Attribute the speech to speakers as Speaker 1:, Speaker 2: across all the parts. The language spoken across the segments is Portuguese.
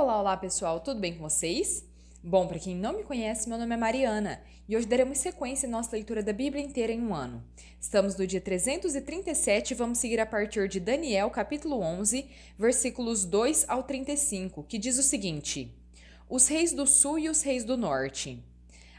Speaker 1: Olá pessoal, tudo bem com vocês? Bom, para quem não me conhece, meu nome é Mariana e hoje daremos sequência em nossa leitura da Bíblia inteira em um ano. Estamos no dia 337 e vamos seguir a partir de Daniel, capítulo 11, versículos 2 ao 35, que diz o seguinte: Os reis do sul e os reis do norte.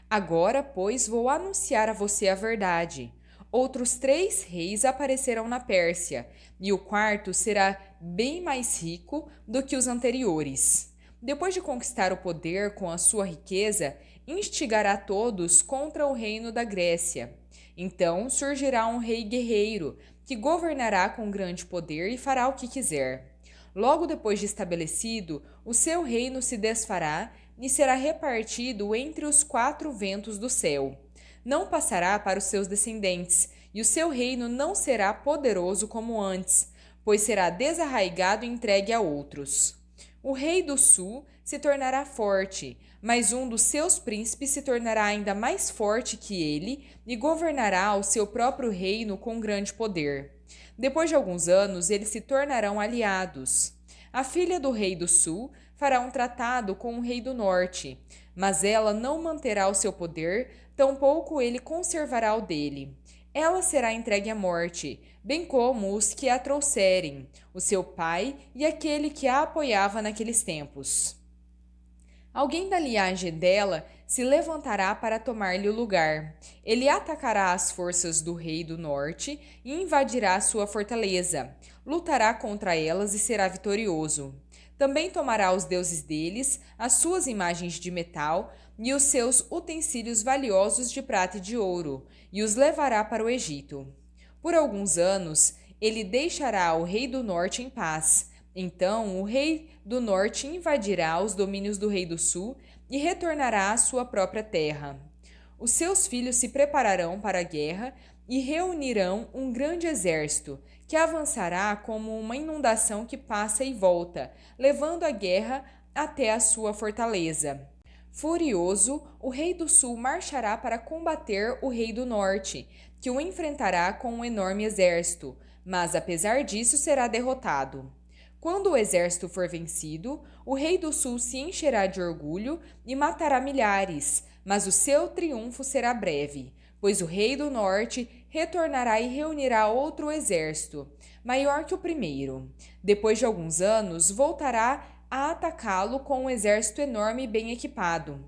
Speaker 1: Agora, pois, vou anunciar a você a verdade. Outros 3 reis aparecerão na Pérsia, e o quarto será bem mais rico do que os anteriores. Depois de conquistar o poder com a sua riqueza, instigará todos contra o reino da Grécia. Então surgirá um rei guerreiro, que governará com grande poder e fará o que quiser. Logo depois de estabelecido, o seu reino se desfará e será repartido entre os 4 ventos do céu. Não passará para os seus descendentes, e o seu reino não será poderoso como antes, pois será desarraigado e entregue a outros. O rei do sul se tornará forte, mas um dos seus príncipes se tornará ainda mais forte que ele e governará o seu próprio reino com grande poder. Depois de alguns anos, eles se tornarão aliados. A filha do rei do sul fará um tratado com o rei do norte, mas ela não manterá o seu poder, tampouco ele conservará o dele. Ela será entregue à morte, bem como os que a trouxerem, o seu pai e aquele que a apoiava naqueles tempos. Alguém da linhagem dela se levantará para tomar-lhe o lugar. Ele atacará as forças do rei do norte e invadirá sua fortaleza. Lutará contra elas e será vitorioso. Também tomará os deuses deles, as suas imagens de metal e os seus utensílios valiosos de prata e de ouro, e os levará para o Egito. Por alguns anos, ele deixará o rei do norte em paz. Então, o rei do norte invadirá os domínios do rei do sul e retornará à sua própria terra. Os seus filhos se prepararão para a guerra e reunirão um grande exército, que avançará como uma inundação que passa e volta, levando a guerra até a sua fortaleza. Furioso, o rei do sul marchará para combater o rei do norte, que o enfrentará com um enorme exército, mas apesar disso será derrotado. Quando o exército for vencido, o rei do sul se encherá de orgulho e matará milhares, mas o seu triunfo será breve, pois o rei do norte retornará e reunirá outro exército, maior que o primeiro. Depois de alguns anos, voltará a atacá-lo com um exército enorme e bem equipado.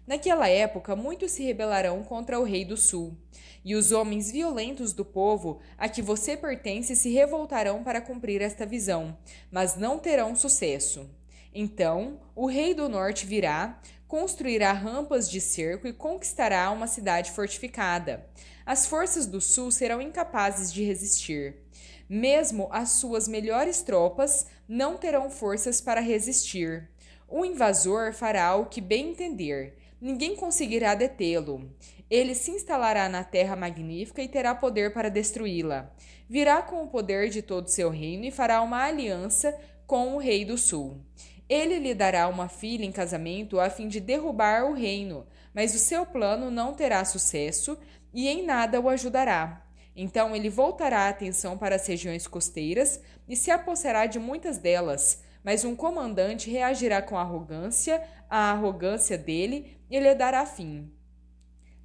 Speaker 1: Naquela época, muitos se rebelarão contra o rei do sul, e os homens violentos do povo a que você pertence se revoltarão para cumprir esta visão, mas não terão sucesso. Então, o rei do norte virá, construirá rampas de cerco e conquistará uma cidade fortificada. As forças do sul serão incapazes de resistir. Mesmo as suas melhores tropas não terão forças para resistir. O invasor fará o que bem entender. Ninguém conseguirá detê-lo. Ele se instalará na terra magnífica e terá poder para destruí-la. Virá com o poder de todo seu reino e fará uma aliança com o rei do sul. Ele lhe dará uma filha em casamento a fim de derrubar o reino, mas o seu plano não terá sucesso e em nada o ajudará. Então ele voltará a atenção para as regiões costeiras e se apossará de muitas delas, mas um comandante reagirá com arrogância à arrogância dele e lhe dará fim.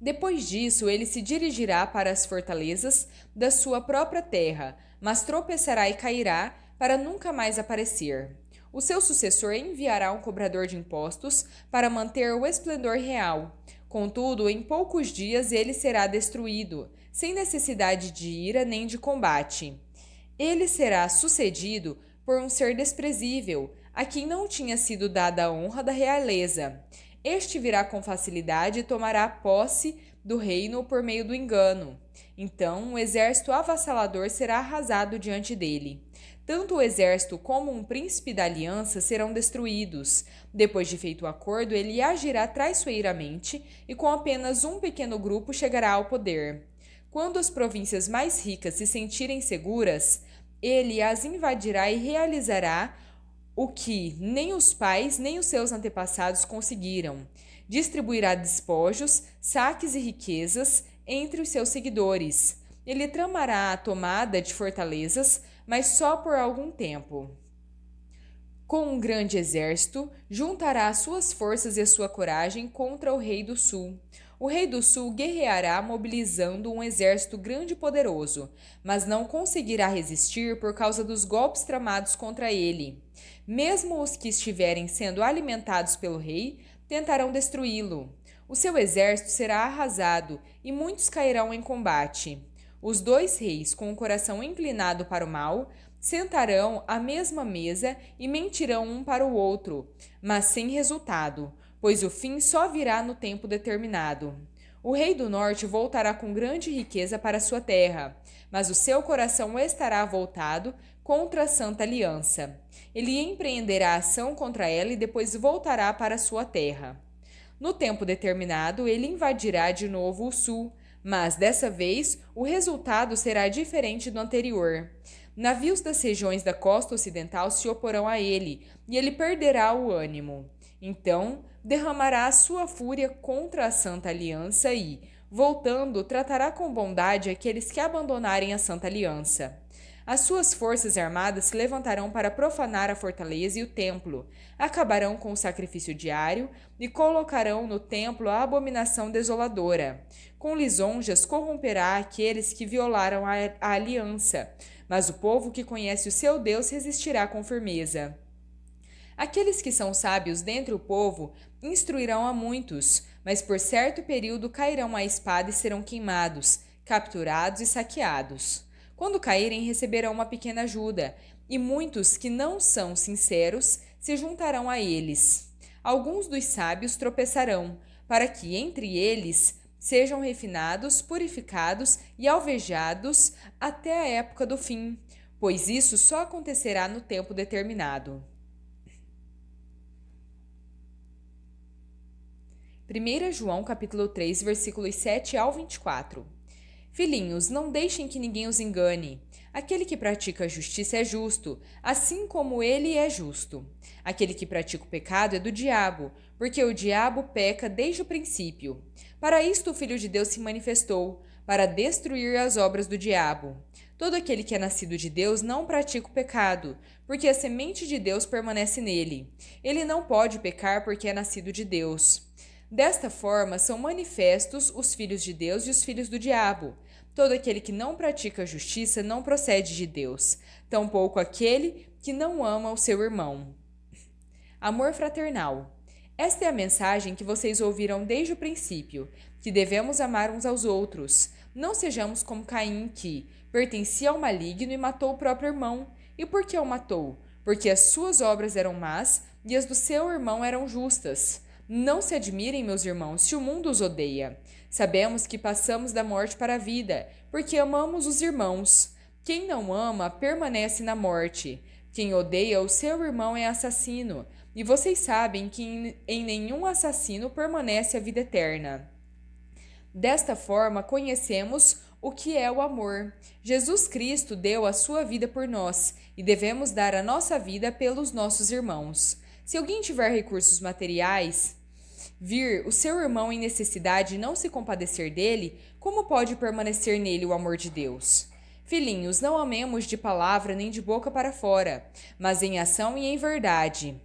Speaker 1: Depois disso, ele se dirigirá para as fortalezas da sua própria terra, mas tropeçará e cairá para nunca mais aparecer. O seu sucessor enviará um cobrador de impostos para manter o esplendor real. Contudo, em poucos dias ele será destruído, sem necessidade de ira nem de combate. Ele será sucedido por um ser desprezível, a quem não tinha sido dada a honra da realeza. Este virá com facilidade e tomará posse do reino por meio do engano. Então, um exército avassalador será arrasado diante dele. Tanto o exército como um príncipe da aliança serão destruídos. Depois de feito o acordo, ele agirá traiçoeiramente e com apenas um pequeno grupo chegará ao poder. Quando as províncias mais ricas se sentirem seguras, ele as invadirá e realizará o que nem os pais nem os seus antepassados conseguiram. Distribuirá despojos, saques e riquezas entre os seus seguidores. Ele tramará a tomada de fortalezas, mas só por algum tempo. Com um grande exército, juntará as suas forças e a sua coragem contra o rei do sul. O rei do sul guerreará mobilizando um exército grande e poderoso, mas não conseguirá resistir por causa dos golpes tramados contra ele. Mesmo os que estiverem sendo alimentados pelo rei tentarão destruí-lo. O seu exército será arrasado e muitos cairão em combate. Os dois reis, com o coração inclinado para o mal, sentarão à mesma mesa e mentirão um para o outro, mas sem resultado, pois o fim só virá no tempo determinado. O rei do norte voltará com grande riqueza para sua terra, mas o seu coração estará voltado contra a Santa Aliança. Ele empreenderá ação contra ela e depois voltará para sua terra. No tempo determinado, ele invadirá de novo o sul, mas dessa vez o resultado será diferente do anterior. Navios das regiões da costa ocidental se oporão a ele, e ele perderá o ânimo. Então, derramará a sua fúria contra a Santa Aliança e, voltando, tratará com bondade aqueles que abandonarem a Santa Aliança. As suas forças armadas se levantarão para profanar a fortaleza e o templo, acabarão com o sacrifício diário e colocarão no templo a abominação desoladora. Com lisonjas corromperá aqueles que violaram a aliança, mas o povo que conhece o seu Deus resistirá com firmeza. Aqueles que são sábios dentre o povo instruirão a muitos, mas por certo período cairão à espada e serão queimados, capturados e saqueados. Quando caírem, receberão uma pequena ajuda, e muitos que não são sinceros se juntarão a eles. Alguns dos sábios tropeçarão, para que entre eles sejam refinados, purificados e alvejados até a época do fim, pois isso só acontecerá no tempo determinado. 1 João capítulo 3, versículos 7 ao 24. Filhinhos, não deixem que ninguém os engane. Aquele que pratica a justiça é justo, assim como ele é justo. Aquele que pratica o pecado é do diabo, porque o diabo peca desde o princípio. Para isto o Filho de Deus se manifestou, para destruir as obras do diabo. Todo aquele que é nascido de Deus não pratica o pecado, porque a semente de Deus permanece nele. Ele não pode pecar porque é nascido de Deus. Desta forma, são manifestos os filhos de Deus e os filhos do diabo. Todo aquele que não pratica a justiça não procede de Deus, tampouco aquele que não ama o seu irmão. Amor fraternal. Esta é a mensagem que vocês ouviram desde o princípio, que devemos amar uns aos outros. Não sejamos como Caim, que pertencia ao maligno e matou o próprio irmão. E por que o matou? Porque as suas obras eram más e as do seu irmão eram justas. Não se admirem, meus irmãos, se o mundo os odeia. Sabemos que passamos da morte para a vida, porque amamos os irmãos. Quem não ama permanece na morte. Quem odeia o seu irmão é assassino, e vocês sabem que em nenhum assassino permanece a vida eterna. Desta forma, conhecemos o que é o amor. Jesus Cristo deu a sua vida por nós, e devemos dar a nossa vida pelos nossos irmãos. Se alguém tiver recursos materiais, vir o seu irmão em necessidade e não se compadecer dele, como pode permanecer nele o amor de Deus? Filhinhos, não amemos de palavra nem de boca para fora, mas em ação e em verdade.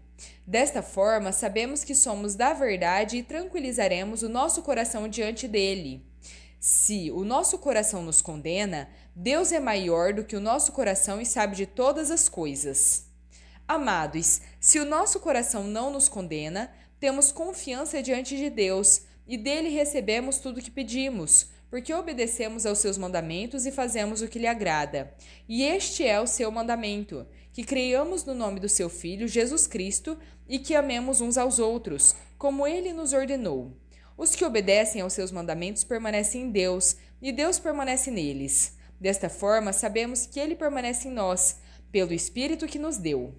Speaker 1: Desta forma, sabemos que somos da verdade e tranquilizaremos o nosso coração diante dele. Se o nosso coração nos condena, Deus é maior do que o nosso coração e sabe de todas as coisas. Amados, se o nosso coração não nos condena, temos confiança diante de Deus e dele recebemos tudo o que pedimos, porque obedecemos aos seus mandamentos e fazemos o que lhe agrada. E este é o seu mandamento, que creiamos no nome do seu Filho, Jesus Cristo, e que amemos uns aos outros, como ele nos ordenou. Os que obedecem aos seus mandamentos permanecem em Deus, e Deus permanece neles. Desta forma, sabemos que ele permanece em nós, pelo Espírito que nos deu.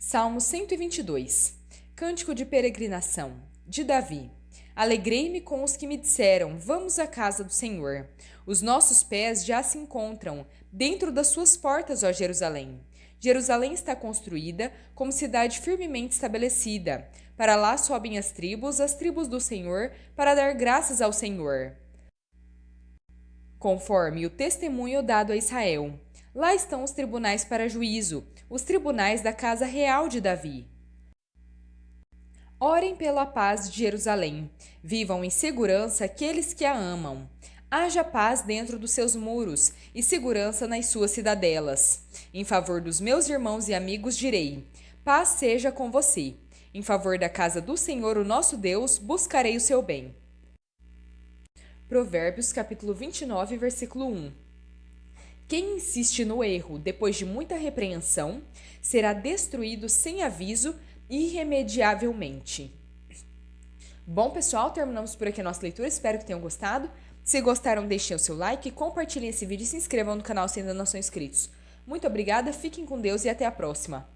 Speaker 1: Salmo 122. Cântico de peregrinação, de Davi. Alegrei-me com os que me disseram, vamos à casa do Senhor. Os nossos pés já se encontram dentro das suas portas, ó Jerusalém. Jerusalém está construída como cidade firmemente estabelecida. Para lá sobem as tribos do Senhor, para dar graças ao Senhor. Conforme o testemunho dado a Israel. Lá estão os tribunais para juízo, os tribunais da casa real de Davi. Orem pela paz de Jerusalém. Vivam em segurança aqueles que a amam. Haja paz dentro dos seus muros e segurança nas suas cidadelas. Em favor dos meus irmãos e amigos direi: paz seja com você. Em favor da casa do Senhor, o nosso Deus, buscarei o seu bem. Provérbios capítulo 29, versículo 1. Quem insiste no erro depois de muita repreensão será destruído sem aviso e irremediavelmente. Bom, pessoal, terminamos por aqui a nossa leitura. Espero que tenham gostado. Se gostaram, deixem o seu like, compartilhem esse vídeo e se inscrevam no canal se ainda não são inscritos. Muito obrigada, fiquem com Deus e até a próxima.